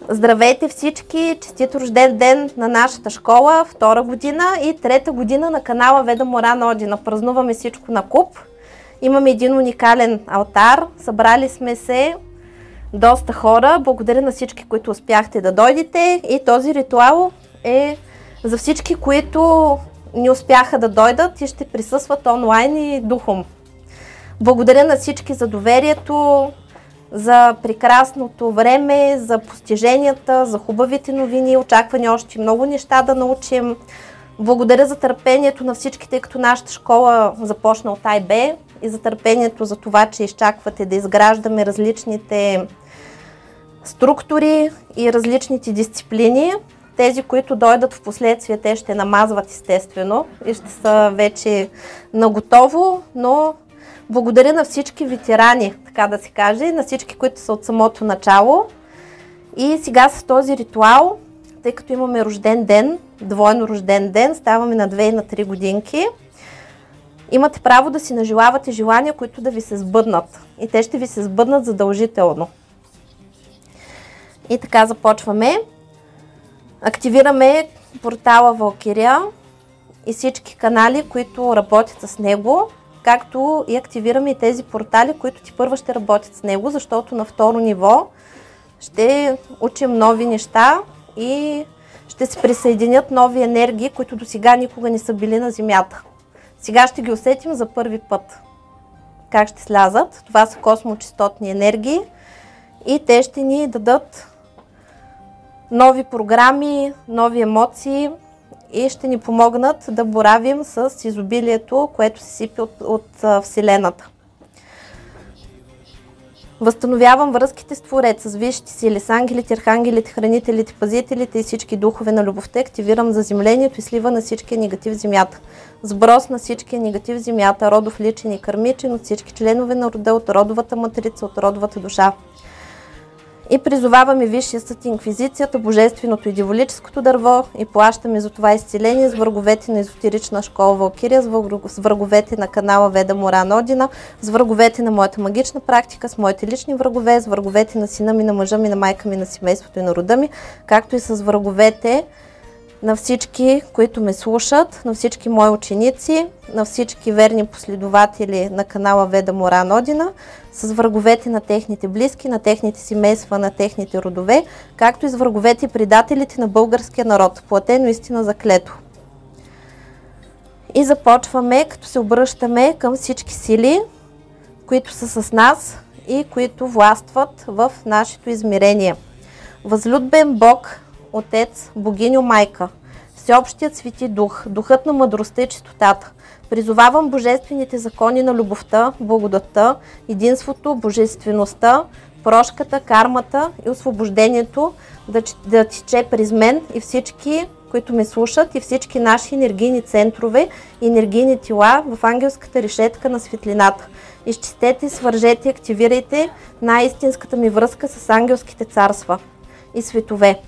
Здравейте всички! Честит рожден ден на нашата школа, втора година и трета година на канала Веда Моран Одина. Празнуваме всичко на куп. Имаме един уникален алтар. Събрали сме се доста хора. Благодаря на всички, които успяхте да дойдете. И този ритуал е за всички, които не успяха да дойдат и ще присъстват онлайн и духом. Благодаря на всички за доверието, за прекрасното време, за постиженията, за хубавите новини. Очаквани още много неща да научим. Благодаря за търпението на всички, тъй като нашата школа започна от АйБ, и за търпението за това, че изчаквате да изграждаме различните структури и различните дисциплини. Тези, които дойдат в последствие, те ще намазват естествено и ще са вече наготово, но благодаря на всички ветерани, така да се каже, на всички, които са от самото начало. И сега с този ритуал, тъй като имаме рожден ден, двойно рожден ден, ставаме на 2 и на 3 годинки, имате право да си нажелавате желания, които да ви се сбъднат. И те ще ви се сбъднат задължително. И така започваме. Активираме портала Валкирия и всички канали, които работят с него, както и активираме и тези портали, които типърва ще работят с него, защото на второ ниво ще учим нови неща и ще се присъединят нови енергии, които до сега никога не са били на Земята. Сега ще ги усетим за първи път. Как ще слязат? Това са космочастотни енергии и те ще ни дадат нови програми, нови емоции и ще ни помогнат да боравим с изобилието, което се сипе от Вселената. Възстановявам връзките с Твореца, с висшите сили, с ангелите, архангелите, хранителите, пазителите и всички духове на любовта. Активирам заземлението и слива на всичкия негатив в Земята. Сброс на всичкия негатив в Земята, родов, личен и кармичен, от всички членове на рода, от родовата матрица, от родовата душа. И призоваваме Висшия съд, инквизицията, божественото и диволическото дърво и плащаме за това изцеление с враговете на езотерична школа Валкирия, с враговете на канала Веда Моран Одина, с враговете на моята магична практика, с моите лични врагове, с враговете на сина ми, на мъжа ми, на майка ми, на семейството и на рода ми, както и с враговете на всички, които ме слушат, на всички мои ученици, на всички верни последователи на канала Веда Моран Одина, с враговете на техните близки, на техните семейства, на техните родове, както и с враговете и предателите на българския народ, платено истина заклето. И започваме, като се обръщаме към всички сили, които са с нас и които властват в нашето измерение. Възлюбен Бог, Отец, Богиньо Майка, Всеобщият Свети Дух, Духът на мъдростта и чистотата. Призовавам божествените закони на любовта, благодатта, единството, божествеността, прошката, кармата и освобождението да тече през мен и всички, които ме слушат, и всички наши енергийни центрове и енергийни тела в ангелската решетка на светлината. Изчистете, свържете, активирайте най-истинската ми връзка с ангелските царства и светове.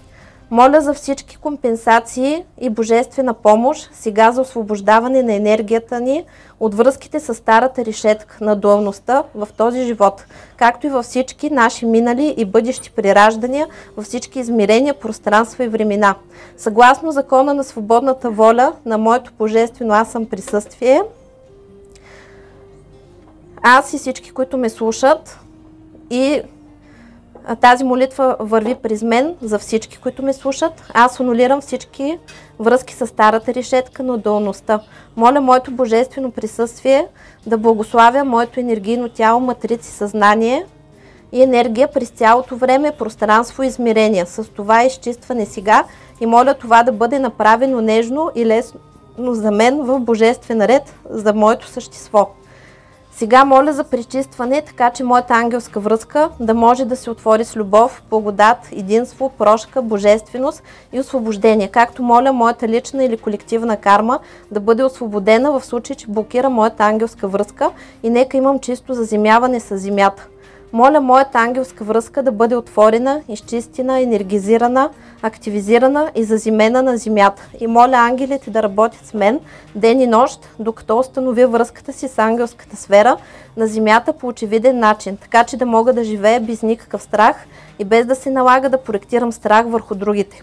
Моля за всички компенсации и божествена помощ сега за освобождаване на енергията ни от връзките с старата решетка на дуалността в този живот, както и във всички наши минали и бъдещи прираждания, във всички измерения, пространства и времена. Съгласно закона на свободната воля на моето божествено аз съм присъствие, аз и всички, които ме слушат, и тази молитва върви през мен за всички, които ме слушат. Аз анулирам всички връзки с старата решетка на дуалността. Моля моето божествено присъствие да благославя моето енергийно тяло, матрици, съзнание и енергия през цялото време, пространство и измерения. С това изчистване сега и моля това да бъде направено нежно и лесно за мен в божествен ред за моето същество. Сега моля за пречистване, така че моята ангелска връзка да може да се отвори с любов, благодат, единство, прошка, божественост и освобождение. Както моля моята лична или колективна карма да бъде освободена в случай, че блокира моята ангелска връзка и нека имам чисто заземяване с земята. Моля моята ангелска връзка да бъде отворена, изчистена, енергизирана, активизирана и заземена на земята. И моля ангелите да работят с мен ден и нощ, докато установя връзката си с ангелската сфера на земята по очевиден начин, така че да мога да живея без никакъв страх и без да се налага да проектирам страх върху другите.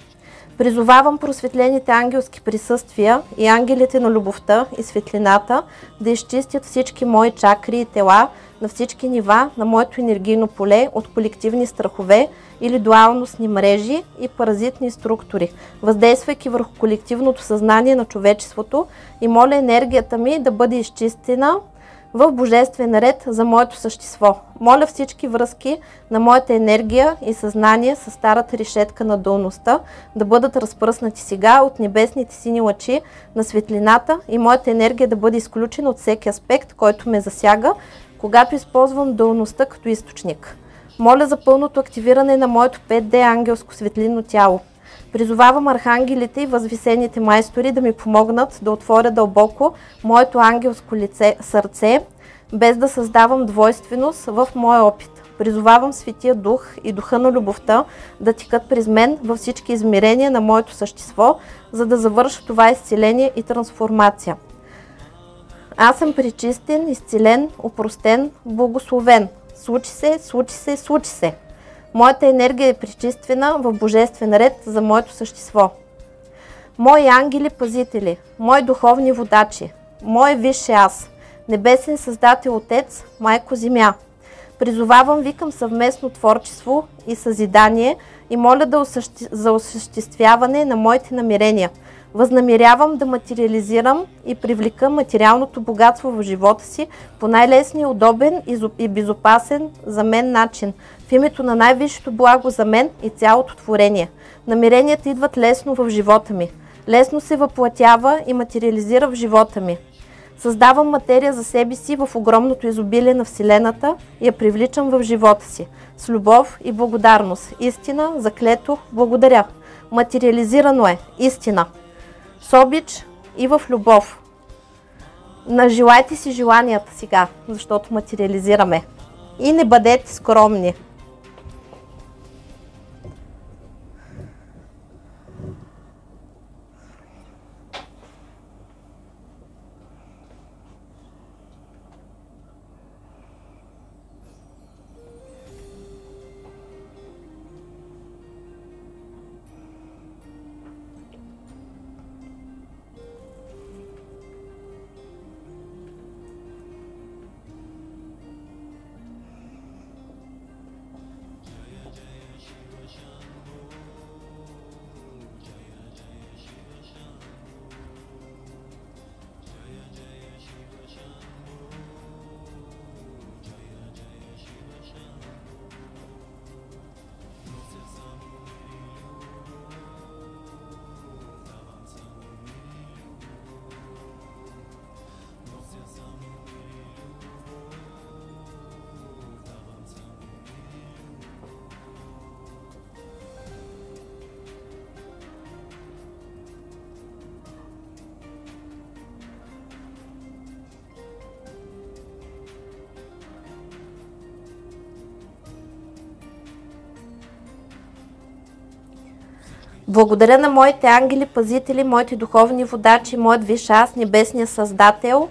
Призовавам просветлените ангелски присъствия и ангелите на любовта и светлината да изчистят всички мои чакри и тела на всички нива на моето енергийно поле от колективни страхове или дуалностни мрежи и паразитни структури, въздействайки върху колективното съзнание на човечеството, и моля енергията ми да бъде изчистена в божествен ред за моето същество. Моля всички връзки на моята енергия и съзнание с старата решетка на дуалността да бъдат разпръснати сега от небесните сини лъчи на светлината и моята енергия да бъде изключена от всеки аспект, който ме засяга, когато използвам дуалността като източник. Моля за пълното активиране на моето 5D ангелско светлинно тяло. Призовавам архангелите и възвисените майстори да ми помогнат да отворя дълбоко моето ангелско сърце, без да създавам двойственост в моя опит. Призовавам Светия Дух и Духа на любовта да текат през мен във всички измерения на моето същество, за да завърша това изцеление и трансформация. Аз съм пречистен, изцелен, опростен, благословен. Случи се, случи се, случи се. Моята енергия е пречиствена в божествен ред за моето същество. Мои ангели пазители, мои духовни водачи, мое висше аз, небесен създател Отец, Майко Земя. Призовавам ви към съвместно творчество и съзидание и моля за осъществяване на моите намерения. Възнамерявам да материализирам и привлека материалното богатство в живота си по най-лесния, удобен и безопасен за мен начин, в името на най-висшето благо за мен и цялото творение. Намеренията идват лесно в живота ми. Лесно се въплатява и материализира в живота ми. Създавам материя за себе си в огромното изобилие на Вселената и я привличам в живота си. С любов и благодарност. Истина, заклето, благодаря. Материализирано е. Истина. С обич и в любов. Нажелайте си желанията сега, защото материализираме. И не бъдете скромни. Благодаря на моите ангели, пазители, моите духовни водачи, моят висш аз, небесния създател.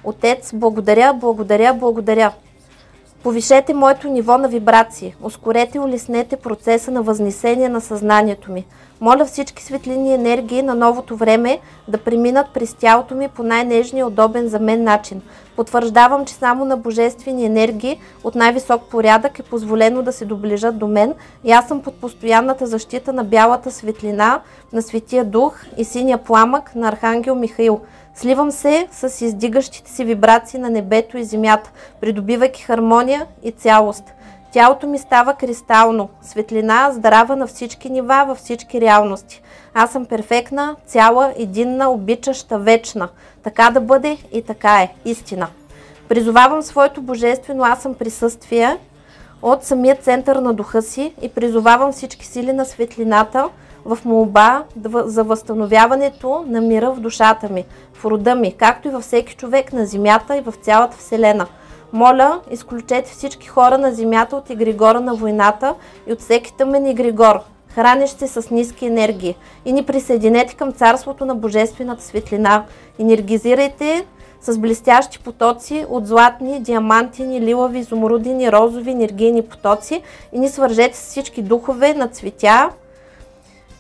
Отец, благодаря, благодаря, благодаря. Повишете моето ниво на вибрации. Ускорете и улеснете процеса на възнесение на съзнанието ми. Моля всички светлини енергии на новото време да преминат през тялото ми по най-нежния, удобен за мен начин. Потвърждавам, че само на божествени енергии от най-висок порядък е позволено да се доближат до мен и аз съм под постоянната защита на бялата светлина на Светия Дух и синия пламък на Архангел Михаил. Сливам се с издигащите си вибрации на небето и земята, придобивайки хармония и цялост. Тялото ми става кристално, светлина, здрава на всички нива, във всички реалности. Аз съм перфектна, цяла, единна, обичаща, вечна. Така да бъде и така е. Истина. Призовавам своето божествено аз съм присъствие от самия център на духа си и призовавам всички сили на светлината в молба за възстановяването на мира в душата ми, в рода ми, както и във всеки човек на земята и в цялата вселена. Моля, изключете всички хора на земята от егрегора на войната и от всеки тъмен егрегор, хранещ се с ниски енергии, и ни присъединете към царството на божествената светлина. Енергизирайте с блестящи потоци от златни, диамантини, лилави, изумрудини, розови енергийни потоци и ни свържете с всички духове на цветя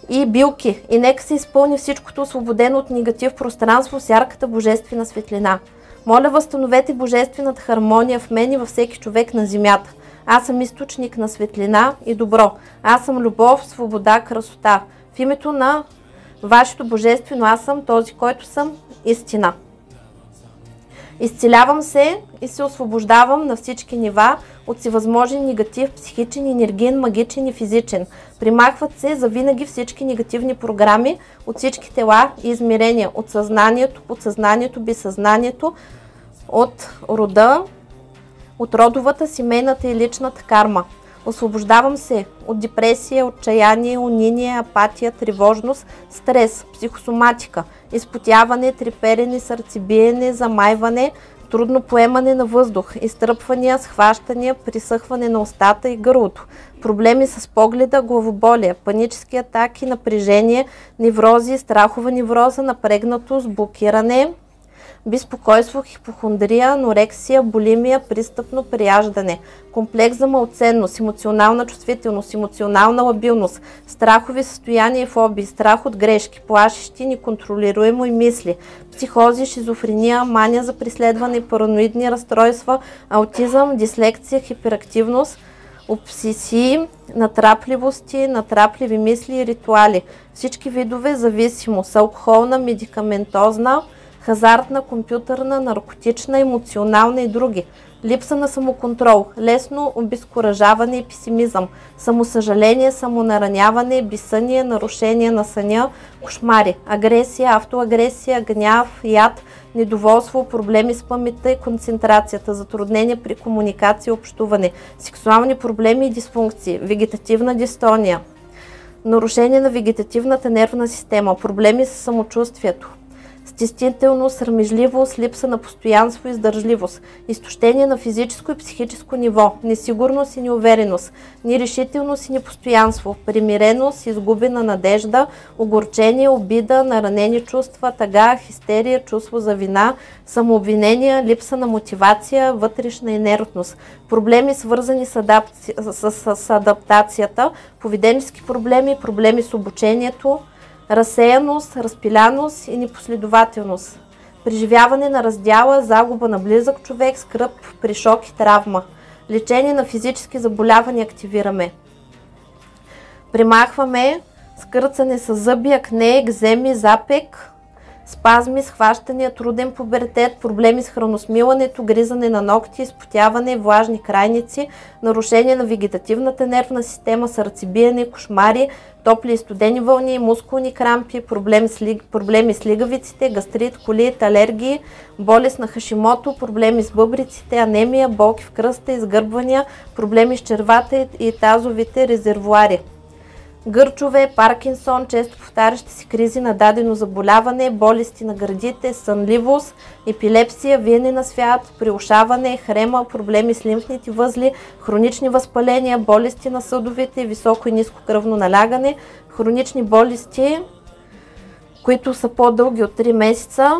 и билки. И нека се изпълни всичкото освободено от негатив пространство с ярката божествена светлина. Моля, възстановете божествената хармония в мен и във всеки човек на земята. Аз съм източник на светлина и добро. Аз съм любов, свобода, красота. В името на вашето божествено аз съм този, който съм истина. Изцелявам се и се освобождавам на всички нива от всевъзможен негатив, психичен, енергиен, магичен и физичен. Примахват се завинаги всички негативни програми от всички тела и измерения, от съзнанието, подсъзнанието, безсъзнанието, от рода, от родовата, семейната и личната карма. Освобождавам се от депресия, отчаяние, униние, апатия, тревожност, стрес, психосоматика, изпотяване, треперене, сърцебиене, замайване, трудно поемане на въздух, изтръпвания, схващания, присъхване на устата и гърлото, проблеми с погледа, главоболие, панически атаки, напрежение, неврози, страхова невроза, напрегнатост, блокиране, безпокойство, хипохондрия, анорексия, булимия, пристъпно прияждане, комплекс за малценност, емоционална чувствителност, емоционална лабилност, страхови състояния и фобии, страх от грешки, плашещи, неконтролируемо и мисли, психози, шизофрения, мания за преследване, параноидни разстройства, аутизъм, дислексия, хиперактивност, обсесии, натрапливости, натрапливи мисли и ритуали, всички видове зависимост, алкохолна, медикаментозна, хазартна, компютърна, наркотична, емоционална и други. Липса на самоконтрол, лесно обезкуражаване и песимизъм, самосъжаление, самонараняване, безсъние, нарушение на съня, кошмари, агресия, автоагресия, гняв, яд, недоволство, проблеми с паметта и концентрацията, затруднения при комуникация и общуване, сексуални проблеми и дисфункции, вегетативна дистония, нарушение на вегетативната нервна система, проблеми с самочувствието, стеснителност, срамежливост, липса на постоянство и издържливост, изтощение на физическо и психическо ниво, несигурност и неувереност, нерешителност и непостоянство, примиреност, изгубена надежда, огорчение, обида, наранени чувства, тъга, хистерия, чувство за вина, самообвинение, липса на мотивация, вътрешна инертност, проблеми свързани с адаптацията, поведенчески проблеми, проблеми с обучението, разсеяност, разпиляност и непоследователност, преживяване на раздяла, загуба на близък човек, скръб при шок и травма, лечение на физически заболявания активираме. Примахваме скърцане с зъби, акне, екземи, запек, спазми, схващания, труден пубертет, проблеми с храносмилането, гризане на ногти, изпотяване, влажни крайници, нарушение на вегетативната нервна система, сърцебиене, кошмари, топли и студени вълни, мускулни крампи, проблеми с лигавиците, гастрит, колит, алергии, болест на Хашимото, проблеми с бъбриците, анемия, болки в кръста, изгърбвания, проблеми с червата и тазовите резервоари. Гърчове, Паркинсон, често повтарящи се кризи на дадено заболяване, болести на гърдите, сънливост, епилепсия, виене на свят, приушаване, хрема, проблеми с лимфните възли, хронични възпаления, болести на съдовете, високо и ниско кръвно налягане, хронични болести, които са по-дълги от 3 месеца,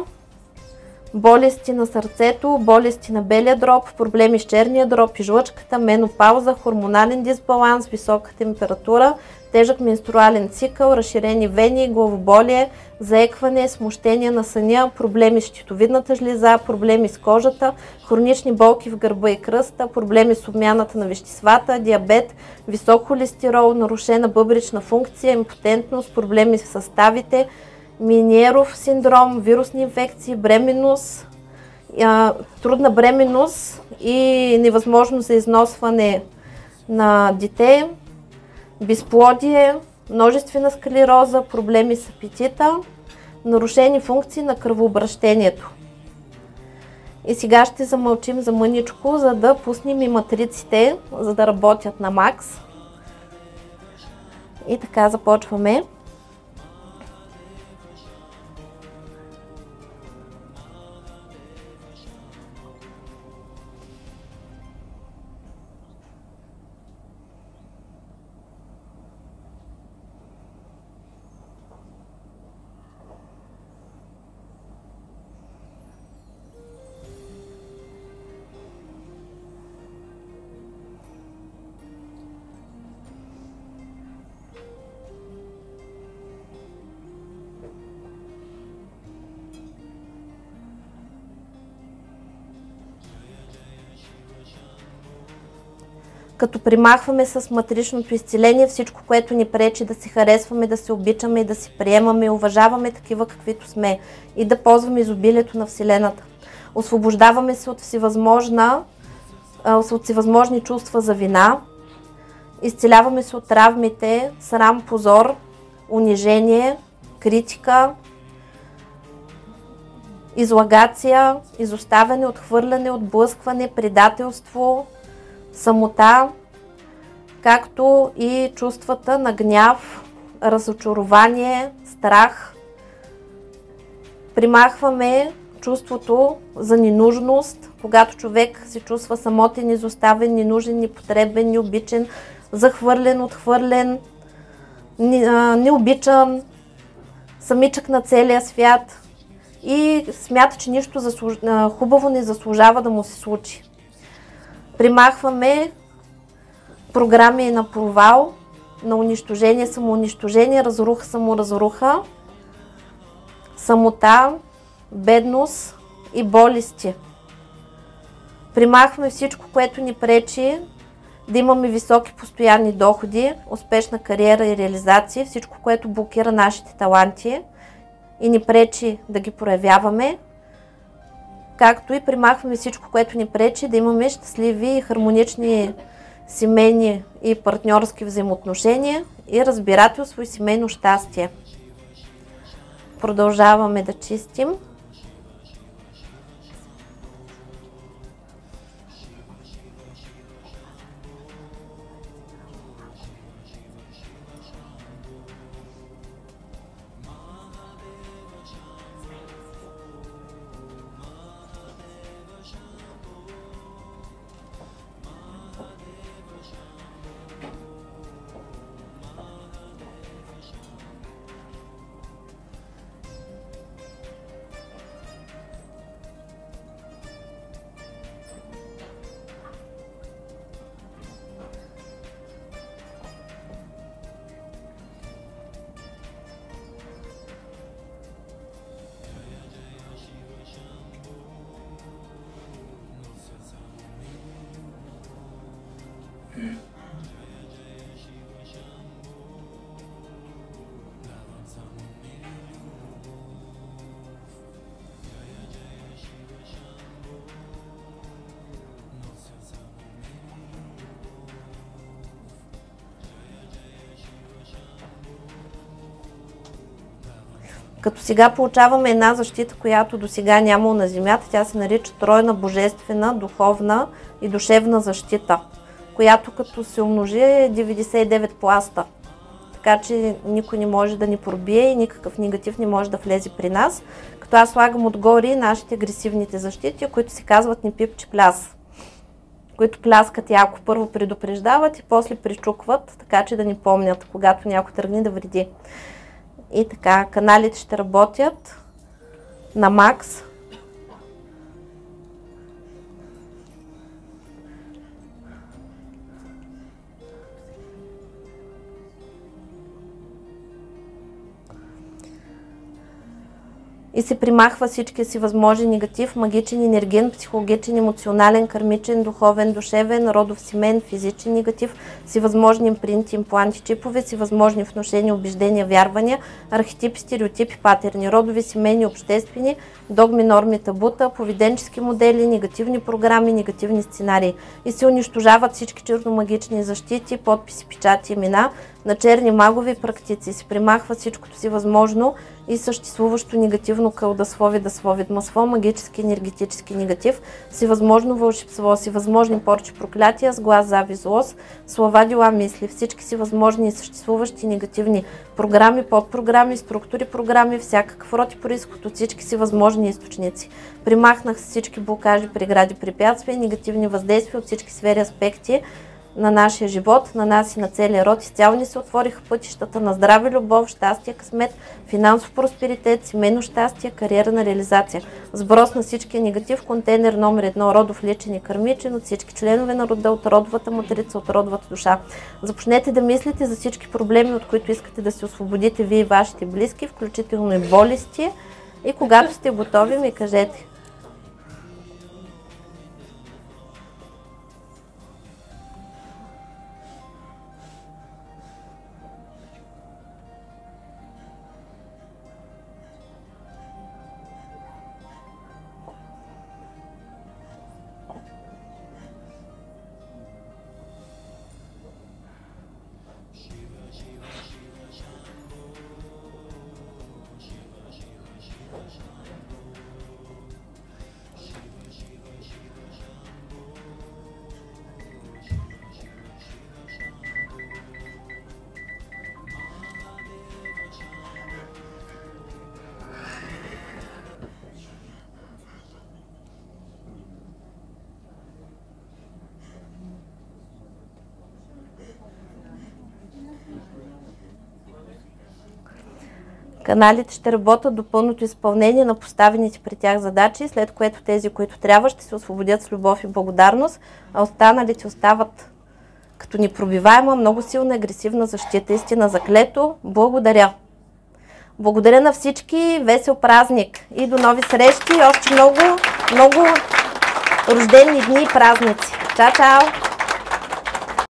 болести на сърцето, болести на белия дроб, проблеми с черния дроб и жлъчката, менопауза, хормонален дисбаланс, висока температура, тежък менструален цикъл, разширени вени, главоболие, заекване, смущение на съня, проблеми с щитовидната жлеза, проблеми с кожата, хронични болки в гърба и кръста, проблеми с обмяната на веществата, диабет, висок холестерол, нарушена бъбречна функция, импотентност, проблеми с съставите, Миниеров синдром, вирусни инфекции, бременност, трудна бременност и невъзможност за износване на дете, безплодие, множествена склероза, проблеми с апетита, нарушени функции на кръвообращението. И сега ще замълчим за мъничко, за да пуснем и матриците, за да работят на макс. И така започваме. Като примахваме с матричното изцеление всичко, което ни пречи да се харесваме, да се обичаме и да се приемаме, уважаваме такива каквито сме и да ползваме изобилието на Вселената. Освобождаваме се от всевъзможни чувства за вина, изцеляваме се от травмите, срам, позор, унижение, критика, излагация, изоставяне, отхвърляне, отблъскване, предателство, самота, както и чувствата на гняв, разочарование, страх. Примахваме чувството за ненужност, когато човек се чувства самотен, изоставен, ненужен, непотребен, необичен, захвърлен, отхвърлен, необичан, самичък на целия свят и смята, че нищо хубаво не заслужава да му се случи. Примахваме програми на провал, на унищожение, самоунищожение, разруха, саморазруха, самота, бедност и болести. Примахваме всичко, което ни пречи да имаме високи постоянни доходи, успешна кариера и реализация, всичко, което блокира нашите таланти и ни пречи да ги проявяваме, както и примахваме всичко, което ни пречи да имаме щастливи и хармонични семейни и партньорски взаимоотношения и разбирателство и семейно щастие. Продължаваме да чистим. Като сега получаваме една защита, която до сега нямало на Земята, тя се нарича тройна божествена, духовна и душевна защита, която като се умножи е 99 пласта. Така че никой не може да ни пробие и никакъв негатив не може да влезе при нас. Като аз слагам отгоре нашите агресивните защити, които се казват не пипче пляс, които пляскат яко, първо предупреждават и после причукват, така че да ни помнят, когато някой тръгне да вреди. И така, каналите ще работят на макс. и се примахва всичкия си възможен негатив, магичен, енерген, психологичен, емоционален, кармичен, духовен, душевен, родов семен, физичен негатив, всевъзможни импринти, импланти, чипове, всевъзможни внушения, убеждения, вярвания, архетипи, стереотипи, патерни, родови, семейни, обществени, догми, норми, табута, поведенчески модели, негативни програми, негативни сценарии и се унищожават всички черномагични защити, подписи, печати, имена на черни магови практици. Се примахва всичкото си възможно и съществуващо негативно кълдасловие, масло, магически, енергетически негатив, всевъзможно вълшебство, всевъзможни порчи, проклятия, сглаз, завист, злост, слова, дела, мисли, всички си възможни и съществуващи негативни програми, подпрограми, структури, програми, всякакъв род и произход от всички си възможни източници. Примахнах всички блокажи, прегради, препятствия, негативни въздействия от всички сфери, аспекти на нашия живот, на нас и на целия род. Изцяло ни се отвориха пътищата на здраве, любов, щастие, късмет, финансов просперитет, семейно щастие, кариерна реализация. Сброс на всичкия негатив, контейнер номер 1, родов, личен и кармичен от всички членове на рода, от родовата матрица, от родовата душа. Започнете да мислите за всички проблеми, от които искате да се освободите вие и вашите близки, включително и болести. И когато сте готови, ми кажете. Каналите ще работят до пълното изпълнение на поставените при тях задачи, след което тези, които трябва, ще се освободят с любов и благодарност, а останалите остават като непробиваема, много силна агресивна защита. Истина заклето. Благодаря! Благодаря на всички, весел празник и до нови срещи и още много рождени дни и празници. Чао, чао!